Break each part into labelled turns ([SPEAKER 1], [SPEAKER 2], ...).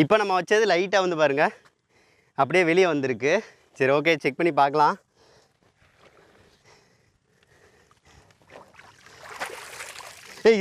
[SPEAKER 1] இப்போ நம்ம வச்சது லைட்டாக வந்து பாருங்கள் அப்படியே வெளியே வந்திருக்கு. சரி ஓகே, செக் பண்ணி பார்க்கலாம்.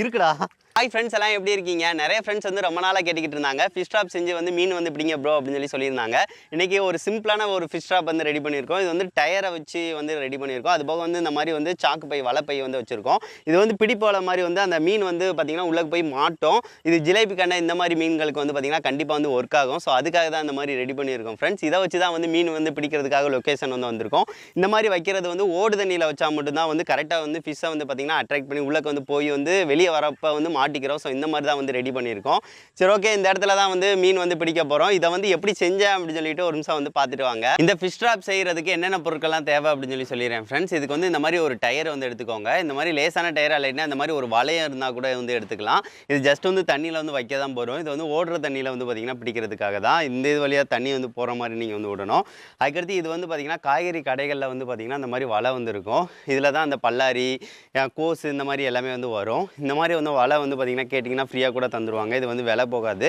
[SPEAKER 1] இருக்குடா. ஹாய் ஃப்ரெண்ட்ஸ், எல்லாம் எப்படி இருக்கீங்க? நிறைய ஃப்ரெண்ட்ஸ் வந்து ரொம்ப நாளாக கேட்டுக்கிட்டு இருந்தாங்க ஃபிஷ் ட்ராப் செஞ்சு வந்து மீன் வந்து பிடிங்க ப்ரோ அப்படின்னு சொல்லியிருந்தாங்க. இன்றைக்கி ஒரு சிம்பிளான ஒரு ஃபிஷ் ட்ராப் வந்து ரெடி பண்ணியிருக்கோம். இது வந்து டயரை வச்சு வந்து ரெடி பண்ணியிருக்கோம். அது போக வந்து இந்த மாதிரி வந்து சாக்கு பை வலைப்பை வந்து வச்சுருக்கோம். இது வந்து பிடிப்போல மாதிரி வந்து அந்த மீன் வந்து பார்த்திங்கன்னா உள்ளே போய் மாட்டோம். இது ஜிலேபி கண்டை இந்த மாதிரி மீன்களுக்கு வந்து பார்த்திங்கன்னா கண்டிப்பாக வந்து ஒர்க் ஆகும். ஸோ அதுக்காக தான் இந்த மாதிரி ரெடி பண்ணியிருக்கோம் ஃப்ரெண்ட்ஸ். இதை வச்சு தான் வந்து மீன் வந்து பிடிக்கிறதுக்காக லொக்கேஷன் வந்து வந்திருக்கோம். இந்த மாதிரி வைக்கிறது வந்து ஓடு தண்ணியில் வச்சா மட்டும்தான் வந்து கரெக்டாக வந்து ஃபிஷ்ஷை வந்து பார்த்திங்கன்னா அட்ராக்ட் பண்ணி உள்ளே வந்து போய் வந்து வெளியே வரப்போ வந்து மாட்டிக்கிறோம். ஸோ இந்த மாதிரி தான் வந்து ரெடி பண்ணியிருக்கோம். சரி ஓகே, இந்த இடத்துல தான் வந்து மீன் வந்து பிடிக்க போகிறோம். இதை வந்து எப்படி செஞ்சேன் அப்படின்னு சொல்லிட்டு ஒரு நிமிஷம் வந்து பார்த்துட்டு வாங்க. இந்த ஃபிஷ் ட்ராப் செய்கிறதுக்கு என்னென்ன பொருட்கள்லாம் தேவை அப்படின்னு சொல்லிடுறேன் ஃப்ரெண்ட்ஸ். இதுக்கு வந்து இந்த மாதிரி ஒரு டயர் வந்து எடுத்துக்கோங்க. இந்த மாதிரி லேசான டயர் இல்லைன்னா இந்த மாதிரி ஒரு வளையம் இருந்தால் கூட வந்து எடுத்துக்கலாம். இது ஜஸ்ட் வந்து தண்ணியில் வந்து வைக்க தான் போகிறோம். இது வந்து ஓடுற தண்ணியில் வந்து பார்த்திங்கன்னா பிடிக்கிறதுக்காக தான். இந்த இது வழியாக தண்ணி வந்து போகிற மாதிரி நீங்கள் வந்து விடணும். அதுக்கடுத்து இது வந்து பார்த்திங்கன்னா காய்கறி கடைகளில் வந்து பார்த்திங்கன்னா இந்த மாதிரி வலை வந்து இருக்கும். இதில் தான் அந்த பல்லாரி, கோஸு இந்த மாதிரி எல்லாமே வந்து வரும். இந்த மாதிரி வந்து வலை வந்து பார்த்திங்கன்னா கேட்டிங்கன்னா ஃப்ரீயாக கூட தந்துடுவாங்க. இது வந்து விலை போகாது.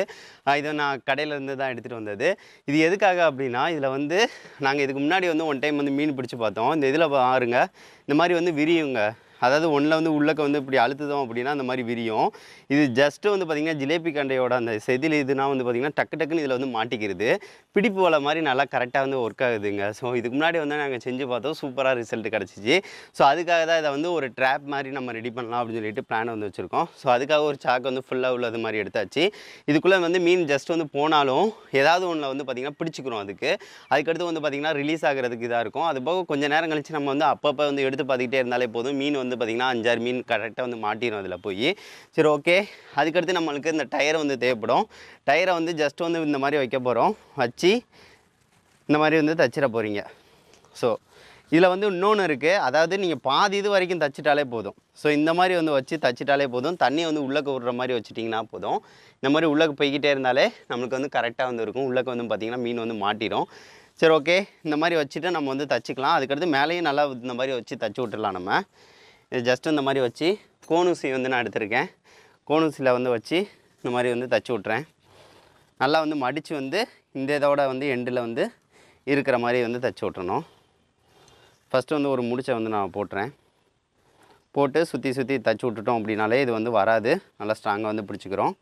[SPEAKER 1] இதை நான் கடையிலேருந்து தான் எடுத்துகிட்டு வந்தது. இது எதுக்காக அப்படின்னா, இதில் வந்து நாங்கள் இதுக்கு முன்னாடி வந்து ஒன் டைம் வந்து மீன் பிடிச்சி பார்த்தோம். இந்த இதில் பாருங்க, இந்த மாதிரி வந்து விரியுங்க. அதாவது ஒன்றில் வந்து உள்ளக்க வந்து இப்படி அழுத்துதோம் அப்படின்னா அந்த மாதிரி விரியும். இது ஜஸ்ட்டு வந்து பார்த்திங்கன்னா ஜிலேபி கண்டையோட அந்த செதில் இதுனா வந்து பார்த்திங்கன்னா டக்கு டக்குன்னு இதில் வந்து மாட்டிக்கிறது. பிடிப்பு வலை மாதிரி நல்லா கரெக்டாக வந்து ஒர்க் ஆகுதுங்க. ஸோ இதுக்கு முன்னாடி வந்து நாங்கள் செஞ்சு பார்த்தோம், சூப்பராக ரிசல்ட் கிடச்சிச்சு. ஸோ அதுக்காக தான் இதை வந்து ஒரு ட்ராப் மாதிரி நம்ம ரெடி பண்ணலாம் அப்படின்னு சொல்லிட்டு பிளான் வந்து வச்சுருக்கோம். ஸோ அதுக்காக ஒரு சாக்கு வந்து ஃபுல்லாக உள்ளது மாதிரி எடுத்தாச்சு. இதுக்குள்ளே வந்து மீன் ஜஸ்ட் வந்து போனாலும் ஏதாவது ஒன்றில் வந்து பார்த்திங்கன்னா பிடிச்சிக்கிறோம். அதுக்கடுத்து வந்து பார்த்திங்கன்னா ரிலீஸ் ஆகிறதுக்கு இதாக இருக்கும். அது போக கொஞ்சம் நேரம் கழித்து நம்ம வந்து அப்பப்போ வந்து எடுத்து பார்த்துக்கிட்டே இருந்தாலே போதும். மீன் வந்து பார்த்திங்கன்னா 5-6 மீன் கரெக்டாக வந்து மாட்டிடும் அதில் போய். சரி ஓகே, அதுக்கடுத்து நம்மளுக்கு இந்த டயர் வந்து தேவைப்படும். டயரை வந்து ஜஸ்ட் வந்து இந்த மாதிரி வைக்க போகிறோம். வச்சு இந்த மாதிரி வந்து தச்சிட போகிறீங்க. ஸோ இதில் வந்து இன்னொன்று இருக்குது. அதாவது நீங்கள் பாதி இது வரைக்கும் தச்சிட்டாலே போதும். ஸோ இந்த மாதிரி வந்து வச்சு தச்சிட்டாலே போதும். தண்ணி வந்து உள்ளக்க விடுற மாதிரி வச்சுட்டிங்கன்னா போதும். இந்த மாதிரி உள்ளக்க போய்கிட்டே இருந்தாலே நம்மளுக்கு வந்து கரெக்டாக வந்து இருக்கும். உள்ளக்க வந்து பார்த்திங்கன்னா மீன் வந்து மாட்டிடும். சரி ஓகே, இந்த மாதிரி வச்சுட்டு நம்ம வந்து தச்சிக்கலாம். அதுக்கடுத்து மேலேயும் நல்லா இந்த மாதிரி வச்சு தச்சு விட்டுடலாம். நம்ம இது ஜஸ்ட்டு இந்த மாதிரி வச்சு கோனூசி வந்து நான் எடுத்திருக்கேன். கோனூசியில் வந்து வச்சு இந்த மாதிரி வந்து தச்சு விட்றேன். நல்லா வந்து மடித்து வந்து இந்த இதோட வந்து எண்டில் வந்து இருக்கிற மாதிரி வந்து தச்சு விட்றணும். ஃபஸ்ட்டு வந்து ஒரு முடிச்சை வந்து நான் போட்டுறேன். போட்டு சுற்றி சுற்றி தச்சு விட்டுட்டோம் அப்படின்னாலே இது வந்து வராது. நல்லா ஸ்ட்ராங்காக வந்து பிடிச்சிக்கிறோம்.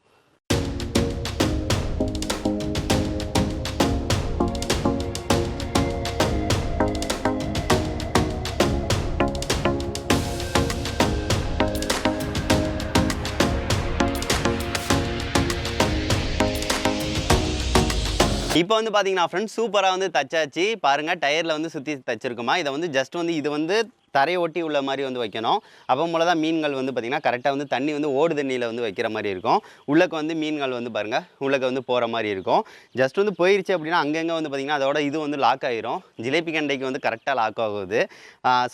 [SPEAKER 1] இப்போ வந்து பார்த்தீங்கன்னா ஃப்ரெண்ட்ஸ், சூப்பராக வந்து தச்சாச்சு. பாருங்கள், டயரில் வந்து சுற்றி தச்சிருக்குமா. இதை வந்து ஜஸ்ட் வந்து இது வந்து தரையை ஒட்டி உள்ள மாதிரி வந்து வைக்கணும். அப்போ போல தான் மீன்கள் வந்து பார்த்திங்கன்னா கரெக்டாக வந்து தண்ணி வந்து ஓடு தண்ணியில் வந்து வைக்கிற மாதிரி இருக்கும். உள்ளக்க வந்து மீன்கள் வந்து பாருங்கள் உள்ளக்க வந்து போகிற மாதிரி இருக்கும். ஜஸ்ட் வந்து போயிடுச்சு அப்படின்னா அங்கங்கே வந்து பார்த்திங்கன்னா அதோட இது வந்து லாக் ஆகிரும். ஜிலேபி கண்டைக்கு வந்து கரெக்டாக லாக் ஆகுது.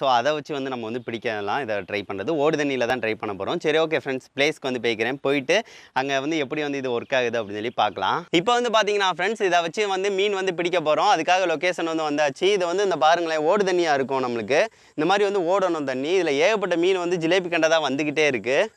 [SPEAKER 1] ஸோ அதை வச்சு வந்து நம்ம வந்து பிடிக்கலாம். இதை ட்ரை பண்ணுறது ஓடு தண்ணியில் தான் ட்ரை பண்ண போகிறோம். சரி ஓகே ஃப்ரெண்ட்ஸ், பிளேஸ்க்கு வந்து போய்க்கிறேன். போயிட்டு அங்கே வந்து எப்படி வந்து இது ஒர்க் ஆகுது அப்படின்னு சொல்லி பார்க்கலாம். இப்போ வந்து பார்த்திங்கன்னா ஃப்ரெண்ட்ஸ், இதை வச்சு வந்து மீன் வந்து பிடிக்க போகிறோம். அதுக்காக லொக்கேஷன் வந்து வந்தாச்சு. இது வந்து இந்த பாருங்களேன், ஓடு தண்ணியாக இருக்கும் நம்மளுக்கு. இந்த மாதிரி வந்து ஓடணும் தண்ணி. இதில் ஏகப்பட்ட மீன் வந்து ஜிலேபி கண்டை தான் வந்துக்கிட்டே இருக்குது.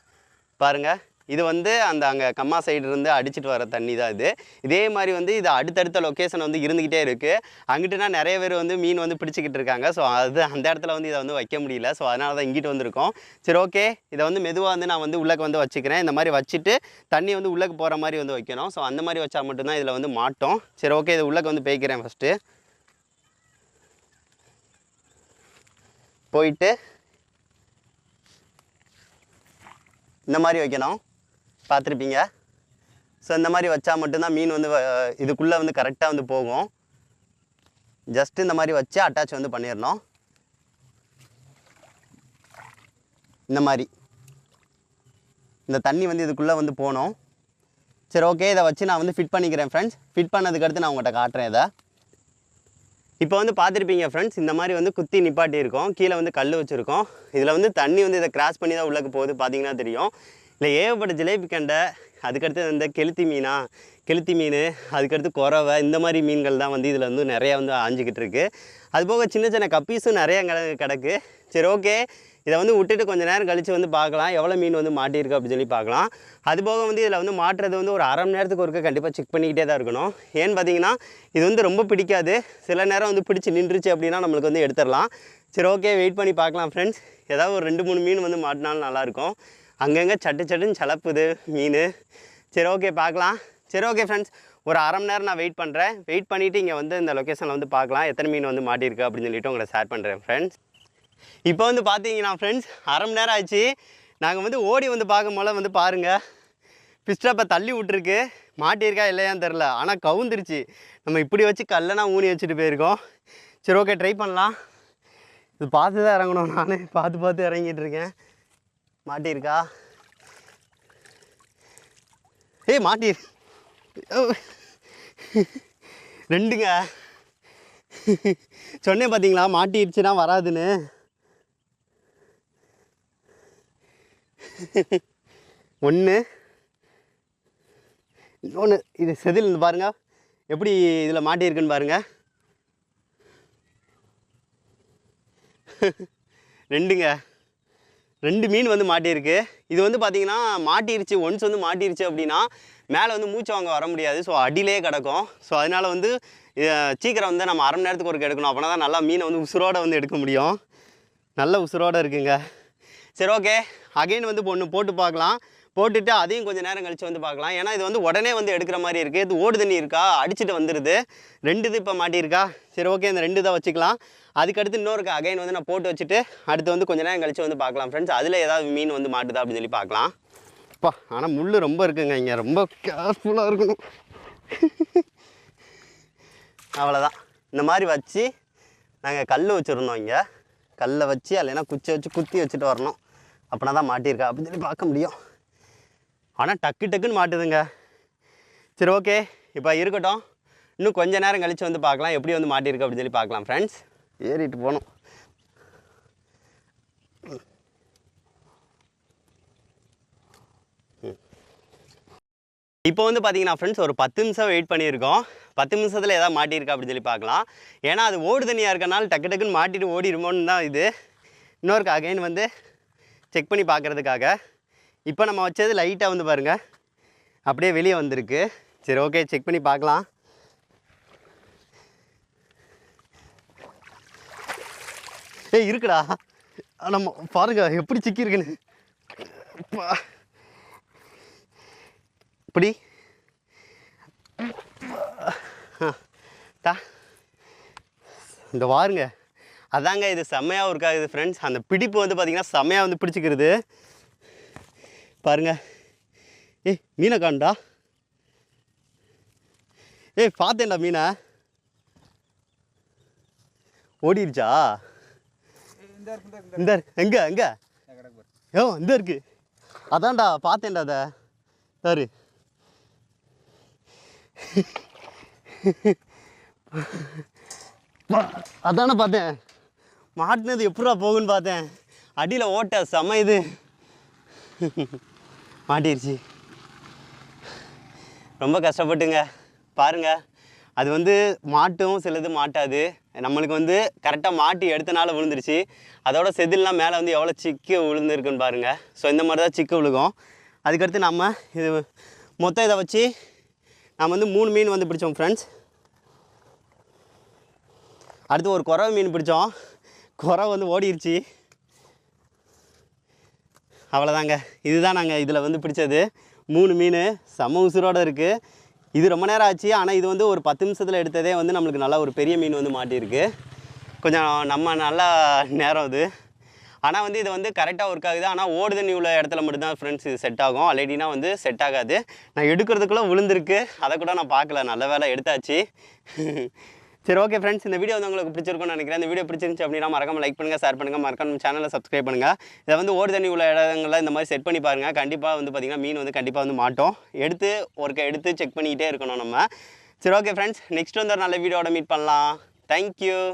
[SPEAKER 1] பாருங்கள், இது வந்து அந்த அங்கே கம்மா சைடு இருந்து அடிச்சுட்டு வர தண்ணி தான் இது. இதே மாதிரி வந்து இது அடுத்தடுத்த லொக்கேஷன் வந்து இருந்துக்கிட்டே இருக்குது. அங்கிட்டுனா நிறைய பேர் வந்து மீன் வந்து பிடிச்சிக்கிட்டு இருக்காங்க. ஸோ அது அந்த இடத்துல வந்து இதை வந்து வைக்க முடியல. ஸோ அதனால தான் இங்கிட்டு வந்திருக்கோம். சரி ஓகே, இதை வந்து மெதுவாக வந்து நான் வந்து உள்ளக்கு வந்து வச்சுக்கிறேன். இந்த மாதிரி வச்சுட்டு தண்ணி வந்து உள்ளக்கு போகிற மாதிரி வந்து வைக்கணும். ஸோ அந்த மாதிரி வச்சா மட்டும்தான் இதில் வந்து மாட்டோம். சரி ஓகே, இது உள்ளக்கு வந்து போய்க்கிறேன். ஃபஸ்ட்டு போயிட்டு இந்த மாதிரி வைக்கணும், பார்த்துருப்பீங்க. ஸோ இந்த மாதிரி வச்சா மட்டும்தான் மீன் வந்து இதுக்குள்ளே வந்து கரெக்டாக வந்து போகும். ஜஸ்ட்டு இந்த மாதிரி வச்சு அட்டாச் வந்து பண்ணிடணும். இந்த மாதிரி இந்த தண்ணி வந்து இதுக்குள்ளே வந்து போகணும். சரி ஓகே, இதை வச்சு நான் வந்து ஃபிட் பண்ணிக்கிறேன் ஃப்ரெண்ட்ஸ். ஃபிட் பண்ணதுக்கடுத்து நான் உங்கள்கிட்ட காட்டுறேன். இதை இப்போ வந்து பார்த்துருப்பீங்க ஃப்ரெண்ட்ஸ், இந்த மாதிரி வந்து குத்தி நிப்பாட்டி இருக்கும். கீழே வந்து கல் வச்சுருக்கோம். இதில் வந்து தண்ணி வந்து இதை கிராஸ் பண்ணி தான் உள்ளக்கு போகுது. பார்த்தீங்கன்னா தெரியும். இல்லை ஏகப்பட்ட ஜிலேபி கண்டை, அதுக்கடுத்து இந்த கெளுத்தி மீன், அதுக்கடுத்து குறவை, இந்த மாதிரி மீன்கள் தான் வந்து இதில் வந்து நிறையா வந்து ஆஞ்சிக்கிட்டு இருக்குது. அதுபோக சின்ன சின்ன கப்பீஸும் நிறையா கிடக்கு. சரி ஓகே, இதை வந்து விட்டுட்டு கொஞ்சம் நேரம் கழித்து வந்து பார்க்கலாம் எவ்வளோ மீன் வந்து மாட்டியிருக்கு அப்படின்னு சொல்லி பார்க்கலாம். அதுபோக வந்து இதில் வந்து மாட்டுறது வந்து ஒரு 1/2 மணி நேரத்துக்கு ஒருக்க கண்டிப்பாக செக் பண்ணிக்கிட்டே தான் இருக்கணும். ஏன்னு பார்த்தீங்கன்னா இது வந்து ரொம்ப பிடிக்காது, சில நேரம் வந்து பிடிச்சி நின்றுச்சு அப்படின்னா நம்மளுக்கு வந்து எடுத்துடலாம். சரி ஓகே, வெயிட் பண்ணி பார்க்கலாம் ஃப்ரெண்ட்ஸ். ஏதாவது ஒரு 2-3 மீன் வந்து மாட்டினாலும் நல்லாயிருக்கும். அங்கங்கே சட்டுன்னு சலப்புது மீன். சரி ஓகே பார்க்கலாம். சரி ஓகே ஃப்ரெண்ட்ஸ், ஒரு 1/2 மணி நேரம் நான் வெயிட் பண்ணுறேன். வெயிட் பண்ணிவிட்டு இங்கே வந்து இந்த லொக்கேஷனில் வந்து பார்க்கலாம் எத்தனை மீன் வந்து மாட்டியிருக்கு அப்படின்னு சொல்லிட்டு உங்களை ஷேர் பண்ணுறேன் ஃப்ரெண்ட்ஸ். இப்போ வந்து பார்த்தீங்கன்னா ஃப்ரெண்ட்ஸ் 1/2 மணி நேரம் ஆச்சு. நாங்கள் வந்து ஓடி வந்து பார்க்கும் போல வந்து பாருங்கள் ஃபிஷ் ட்ராப்பை தள்ளி விட்ருக்கு. மாட்டியிருக்கா இல்லையான்னு தெரில, ஆனால் கவுந்துருச்சு. நம்ம இப்படி வச்சு கல்லெல்லாம் ஊனி வச்சுட்டு போயிருக்கோம். சரி ஓகே, ட்ரை பண்ணலாம். இது பார்த்து தான் இறங்கணும், நான் பார்த்து இறங்கிட்டு இருக்கேன். மாட்டியிருக்கா? மாட்டிரு 2ங்க. சொன்னேன் பார்த்தீங்களா மாட்டிடுச்சுன்னா வராதுன்னு. 1 இன்னொன்று இது செதில் பாருங்கள் எப்படி இதில் மாட்டியிருக்குன்னு பாருங்கள். 2ங்க, 2 மீன் வந்து மாட்டியிருக்கு. இது வந்து பார்த்தீங்கன்னா மாட்டிருச்சு. ஒன்ஸ் வந்து மாட்டிருச்சு அப்படின்னா மேலே வந்து மூச்சு வாங்க வர முடியாது. ஸோ அடியிலே கிடக்கும். ஸோ அதனால் வந்து சீக்கிரம் வந்து நம்ம 1/2 மணி நேரத்துக்கு ஒரு எடுக்கணும். அப்படின்னா தான் நல்லா மீனை வந்து உசுரோடு வந்து எடுக்க முடியும். நல்ல உசுரோடு இருக்குங்க. சரி ஓகே, அகைன் வந்து ஒன்று போட்டு பார்க்கலாம். போட்டுட்டு அதையும் கொஞ்சம் நேரம் கழித்து வந்து பார்க்கலாம். ஏன்னா இது வந்து உடனே வந்து எடுக்கிற மாதிரி இருக்குது. இது ஓடு தண்ணி இருக்கா, அடிச்சுட்டு வந்துடுது. 2 இது இப்போ மாட்டியிருக்கா. சரி ஓகே, இந்த 2 தான் வச்சுக்கலாம். அதுக்கடுத்து இன்னொரு அகைன் வந்து நான் போட்டு வச்சுட்டு அடுத்து வந்து கொஞ்சம் நேரம் கழித்து வந்து பார்க்கலாம் ஃப்ரெண்ட்ஸ். அதில் ஏதாவது மீன் வந்து மாட்டுதா அப்படின்னு சொல்லி பார்க்கலாம். அப்பா ஆனால் முள் ரொம்ப இருக்குங்க, இங்கே ரொம்ப கேர்ஃபுல்லாக இருக்கணும். அவ்வளோதான். இந்த மாதிரி வச்சு நாங்கள் கல் வச்சுருந்தோம். இங்கே கல்லை வச்சு இல்லைன்னா குச்சி வச்சு குத்தி வச்சுட்டு வரணும். அப்படின்னா தான் மாட்டியிருக்கா அப்படின்னு சொல்லி பார்க்க முடியும். ஆனால் டக்குன்னு மாட்டுதுங்க. சரி ஓகே, இப்போ இருக்கட்டும். இன்னும் கொஞ்சம் நேரம் கழித்து வந்து பார்க்கலாம் எப்படி வந்து மாட்டியிருக்கு அப்படின்னு சொல்லி பார்க்கலாம் ஃப்ரெண்ட்ஸ். ஏறிட்டு போகணும். இப்போ வந்து பார்த்தீங்கன்னா ஃப்ரெண்ட்ஸ் ஒரு 10 நிமிஷம் வெயிட் பண்ணியிருக்கோம். 10 நிமிஷத்தில் எதாவது மாட்டியிருக்கா அப்படின்னு சொல்லி பார்க்கலாம். ஏன்னா அது ஓடு தண்ணியாக இருக்கனால டக்குன்னு மாட்டிட்டு ஓடிடுமோன்னு தான் இது. இன்னொருக்கு அகைன் வந்து செக் பண்ணி பார்க்குறதுக்காக. இப்போ நம்ம வச்சது லைட்டாக வந்து பாருங்கள் அப்படியே வெளியே வந்திருக்கு. சரி ஓகே, செக் பண்ணி பார்க்கலாம். இருக்குடா, நம்ம பாருங்க எப்படி சிக்கியிருக்குன்னு. இப்படி இந்த பாருங்க, அதாங்க இது செம்மையாக இருக்காது ஃப்ரெண்ட்ஸ். அந்த பிடிப்பு வந்து பார்த்திங்கன்னா செம்மையாக வந்து பிடிச்சிக்கிறது பாருங்க. மீனை காண்டா. பார்த்தேன்டா மீனை. ஓடிடுச்சா? இந்த எங்க இந்த இருக்கு. அதான்டா பார்த்தேன்டா. அதை சாரு அதானே பார்த்தேன். மாட்டினது எப்படா போகுன்னு பார்த்தேன். அடியில் ஓட்ட செம இது மாட்டிருச்சு. ரொம்ப கஷ்டப்பட்டுங்க பாருங்க. அது வந்து மாட்டும், சிலது மாட்டாது. நம்மளுக்கு வந்து கரெக்டாக மாட்டி எடுத்தனால விழுந்துருச்சு. அதோட செதில்லாம் மேலே வந்து எவ்வளோ சிக்கு விழுந்துருக்குன்னு பாருங்கள். ஸோ இந்த மாதிரி தான் சிக்கு விழுகும். அதுக்கடுத்து நம்ம இது மொத்தம் இதை வச்சு நம்ம வந்து 3 மீன் வந்து பிடிச்சோம் ஃப்ரெண்ட்ஸ். அடுத்து ஒரு குறவை மீன் பிடிச்சோம். குறவை வந்து ஓடிடுச்சு. அவ்வளோதாங்க, இதுதான் நாங்கள் இதில் வந்து பிடிச்சது 3 மீன். செம உசுரோடு இருக்குது. இது ரொம்ப நேரம் ஆச்சு. ஆனால் இது வந்து ஒரு 10 நிமிஷத்தில் எடுத்ததே வந்து நம்மளுக்கு நல்லா ஒரு பெரிய மீன் வந்து மாட்டியிருக்கு. கொஞ்சம் நம்ம நல்லா நேரம் இது. ஆனால் வந்து இது வந்து கரெக்டாக ஒர்க் ஆகுது. ஆனால் ஓடு தண்ணி உள்ள இடத்துல மட்டும்தான் ஃப்ரெண்ட்ஸ் இது செட் ஆகும். ஆல்ரெடினா வந்து செட் ஆகாது. நான் எடுக்கிறதுக்குள்ளே விழுந்திருக்கு, அதை கூட நான் பார்க்கல. நல்ல வேலை எடுத்தாச்சு. சரி ஓகே ஃப்ரெண்ட்ஸ், இந்த வீடியோ வந்து உங்களுக்கு பிடிச்சிருக்கும்னு நினைக்கிறேன். இந்த வீடியோ பிடிச்சிருந்துச்சு அப்படின்னா மறக்காம லைக் பண்ணுங்கள், ஷேர் பண்ணுங்கள், மறக்காம சேனலை சப்ஸ்கிரைப் பண்ணுங்கள். இதை வந்து ஓடு தண்ணி உள்ள இடங்களில் இந்த மாதிரி செட் பண்ணி பாருங்கள். கண்டிப்பாக வந்து பார்த்திங்கன்னா மீன் வந்து கண்டிப்பாக வந்து மாட்டோம். எடுத்து செக் பண்ணிக்கிட்டே இருக்கணும் நம்ம. சரி ஓகே ஃப்ரெண்ட்ஸ், நெக்ஸ்ட் வந்து ஒரு நல்ல வீடியோட மீட் பண்ணலாம். தேங்க்யூ.